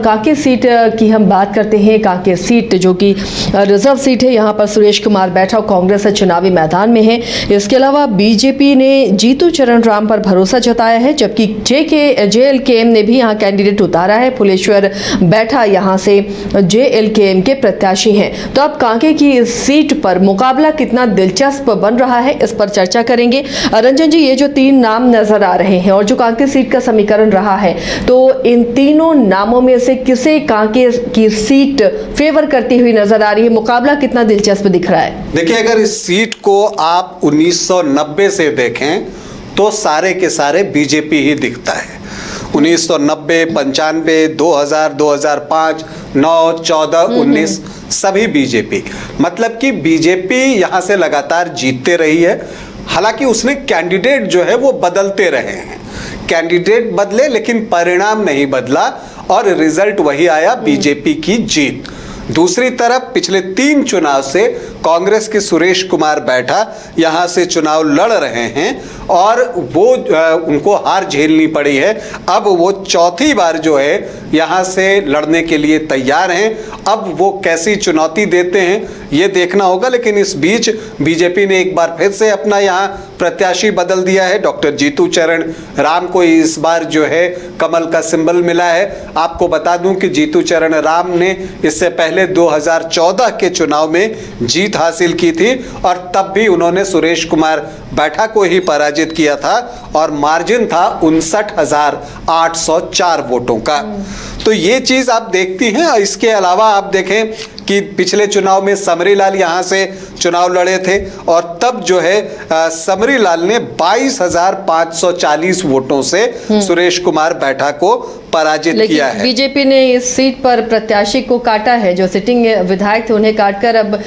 Kanker seat की हम बात करते हैं। कांकेर सीट जो कि रिजर्व सीट है, यहाँ पर सुरेश कुमार बैठा कांग्रेस चुनावी मैदान में है। इसके अलावा बीजेपी ने जीतू चरण राम पर भरोसा जताया है, जबकि JLKM ने भी यहाँ कैंडिडेट उतारा है। फुलेश्वर बैठा यहाँ से JLKM के प्रत्याशी हैं। तो अब कांकेर की इस सीट पर मुकाबला कितना दिलचस्प बन रहा है, इस पर चर्चा करेंगे। रंजन जी, ये जो 3 नाम नजर आ रहे हैं और जो कांकेर सीट का समीकरण रहा है, तो इन तीनों नामों में से किसे कांकेर की सीट फेवर करती हुई नजर आ रही है? मुकाबला कितना दिलचस्प दिख रहा है? देखिए, अगर इस सीट को आप 1990 से देखें तो सारे के सारे बीजेपी ही दिखता है। 1990, 95, 2000, 2005, 9, 14, 19 सभी बीजेपी। मतलब कि बीजेपी यहाँ से लगातार जीतते रही है। हालांकि उसने कैंडिडेट जो है वो बदलते रहे हैं, कैंडिडेट बदले लेकिन परिणाम नहीं बदला और रिजल्ट वही आया, बीजेपी की जीत। दूसरी तरफ पिछले 3 चुनाव से कांग्रेस के सुरेश कुमार बैठा यहां से चुनाव लड़ रहे हैं और वो उनको हार झेलनी पड़ी है। अब वो चौथी बार जो है यहां से लड़ने के लिए तैयार हैं। अब वो कैसी चुनौती देते हैं ये देखना होगा। लेकिन इस बीच बीजेपी ने एक बार फिर से अपना यहां प्रत्याशी बदल दिया है। डॉक्टर जीतू चरण राम को इस बार जो है कमल का सिंबल मिला है। आपको बता दूं कि जीतू चरण राम ने इससे पहले 2014 के चुनाव में जीत हासिल की थी और तब भी उन्होंने सुरेश कुमार बैठा को ही पराजित किया था और मार्जिन था 59,804 वोटों का। तो ये चीज आप देखती हैं। इसके अलावा आप देखें कि पिछले चुनाव में समरीलाल यहां से चुनाव लड़े थे और तब जो है समरीलाल ने 22,540 वोटों से सुरेश कुमार बैठा को पराजित किया है। बीजेपी ने इस सीट पर प्रत्याशी को काटा है, जो सिटिंग विधायक थे उन्हें काटकर अब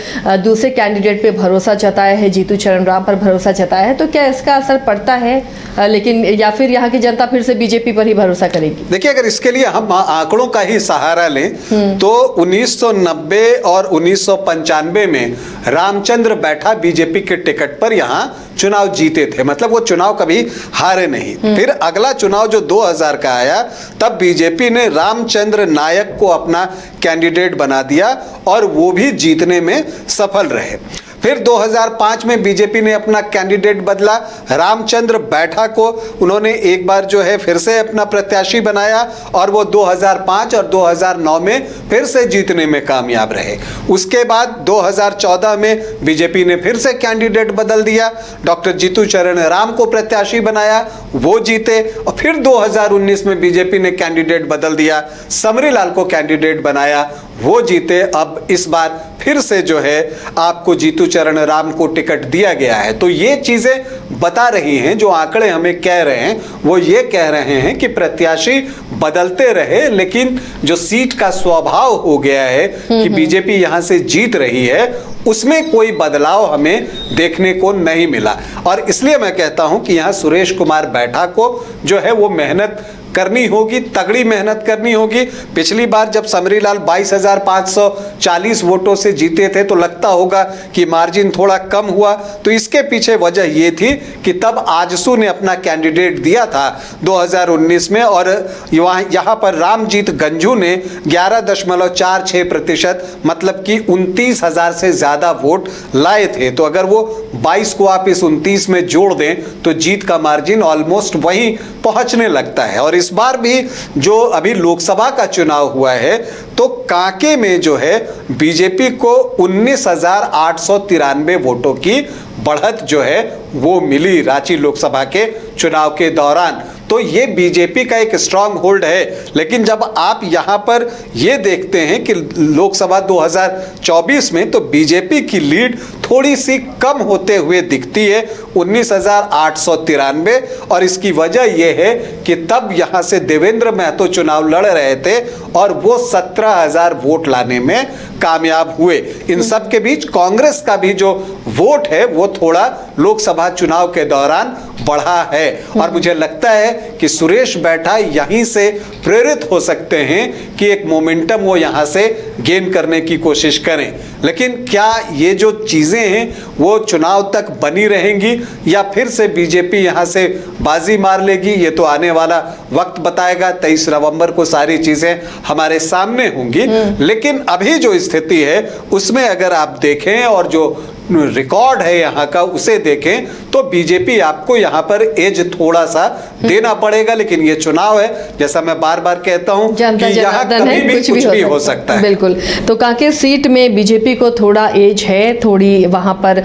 दूसरे कैंडिडेट पे भरोसा जताया है, जीतू चरण राम पर भरोसा जताया है। तो क्या इसका असर पड़ता है लेकिन, या फिर यहाँ की जनता फिर से बीजेपी पर ही भरोसा करेगी? देखिए, अगर इसके लिए हम आंकड़ों का ही सहारा लें तो 1990 और 1995 में रामचंद्र बैठा बीजेपी के टिकट पर यहां चुनाव जीते थे। मतलब वो चुनाव कभी हारे नहीं। फिर अगला चुनाव जो 2000 का आया तब बीजेपी ने रामचंद्र नायक को अपना कैंडिडेट बना दिया और वो भी जीतने में सफल रहे। फिर 2005 में बीजेपी ने अपना कैंडिडेट बदला, रामचंद्र बैठा को उन्होंने एक बार जो है फिर से अपना प्रत्याशी बनाया और वो 2005 और 2009 में फिर से जीतने में कामयाब रहे। उसके बाद 2014 में बीजेपी ने फिर से कैंडिडेट बदल दिया, डॉक्टर जीतू चरण राम को प्रत्याशी बनाया, वो जीते। और फिर 2019 में बीजेपी ने कैंडिडेट बदल दिया, समरीलाल को कैंडिडेट बनाया, वो जीते। अब इस बार फिर से जो है आपको जीतू चरण राम को टिकट दिया गया है। तो ये चीजें बता रही हैं, जो आंकड़े हमें कह रहे हैं वो ये कह रहे हैं कि प्रत्याशी बदलते रहे लेकिन जो सीट का स्वभाव हो गया है कि बीजेपी यहां से जीत रही है, उसमें कोई बदलाव हमें देखने को नहीं मिला। और इसलिए मैं कहता हूं कि यहां सुरेश कुमार बैठा को जो है वो मेहनत करनी होगी, तगड़ी मेहनत करनी होगी। पिछली बार जब समरीलाल 22,540 वोटों से जीते थे तो लगता होगा कि मार्जिन थोड़ा कम हुआ। तो इसके पीछे वजह ये थी कि तब आजसू ने अपना कैंडिडेट दिया था 2019 में और यहाँ पर रामजीत गंजू ने 11.46% मतलब कि 29,000 से ज्यादा वोट लाए थे। तो अगर वो 22 को आप इस 29 में जोड़ दें तो जीत का मार्जिन ऑलमोस्ट वहीं पहुंचने लगता है। और इस बार भी जो अभी लोकसभा का चुनाव हुआ है तो कांके में जो है बीजेपी को 19,893 वोटों की बढ़त जो है वो मिली रांची लोकसभा के चुनाव के दौरान। तो ये बीजेपी का एक स्ट्रांग होल्ड है। लेकिन जब आप यहां पर ये देखते हैं कि लोकसभा 2024 में तो बीजेपी की लीड थोड़ी सी कम होते हुए दिखती है, 19,893। और इसकी वजह यह है कि तब यहां से देवेंद्र महतो चुनाव लड़ रहे थे और वो 17,000 वोट लाने में कामयाब हुए। इन सब के बीच कांग्रेस का भी जो वोट है वो थोड़ा लोकसभा चुनाव के दौरान बढ़ा है। और मुझे लगता है कि सुरेश बैठा यहीं से प्रेरित हो सकते हैं कि एक मोमेंटम वो यहां से गेन करने की कोशिश करें। लेकिन क्या ये जो चीजें हैं वो चुनाव तक बनी रहेंगी या फिर से बीजेपी यहां से बाजी मार लेगी, ये तो आने वाला वक्त बताएगा। 23 नवंबर को सारी चीजें हमारे सामने होंगी। लेकिन अभी जो स्थिति है उसमें अगर आप देखें और जो रिकॉर्ड है यहाँ का उसे देखें तो बीजेपी आपको यहाँ पर एज थोड़ा सा देना पड़ेगा। लेकिन ये चुनाव है, जैसा मैं बार बार कहता हूँ कि यहाँ कभी भी कुछ भी हो सकता है। बिल्कुल। तो कांकेर सीट में बीजेपी को थोड़ा एज है, थोड़ी वहां पर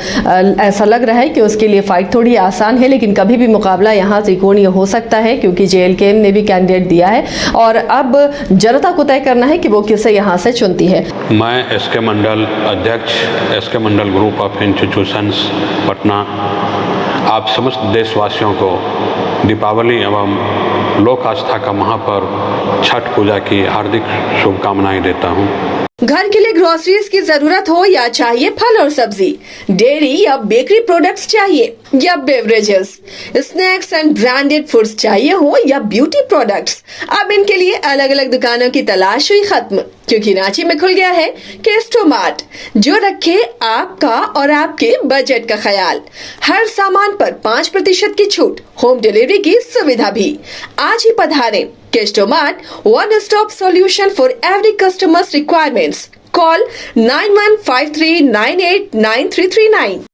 ऐसा लग रहा है कि उसके लिए फाइट थोड़ी आसान है, लेकिन कभी भी मुकाबला यहाँ त्रिकोणीय हो सकता है क्योंकि JLK ने भी कैंडिडेट दिया है और अब जनता को तय करना है कि वो किसे यहाँ से चुनती है। मैं SK मंडल अध्यक्ष, SK Mandal group of institutions Patna, आप समस्त देशवासियों को दीपावली एवं लोक आस्था का महापर्व छठ पूजा की हार्दिक शुभकामनाएं देता हूं। घर के लिए ग्रोसरीज की जरूरत हो या चाहिए फल और सब्जी, डेयरी या बेकरी प्रोडक्ट्स चाहिए या beverages, snacks and branded foods चाहिए हो या ब्यूटी प्रोडक्ट्स, अब इनके लिए अलग अलग दुकानों की तलाश हुई खत्म, क्योंकि रांची में खुल गया है केस्टो मार्ट, जो रखे आपका और आपके बजट का ख्याल। हर सामान पर 5% की छूट, होम डिलीवरी की सुविधा भी। आज ही पधारें Kesto mart, one stop solution for every customers requirements. Call 9153989339।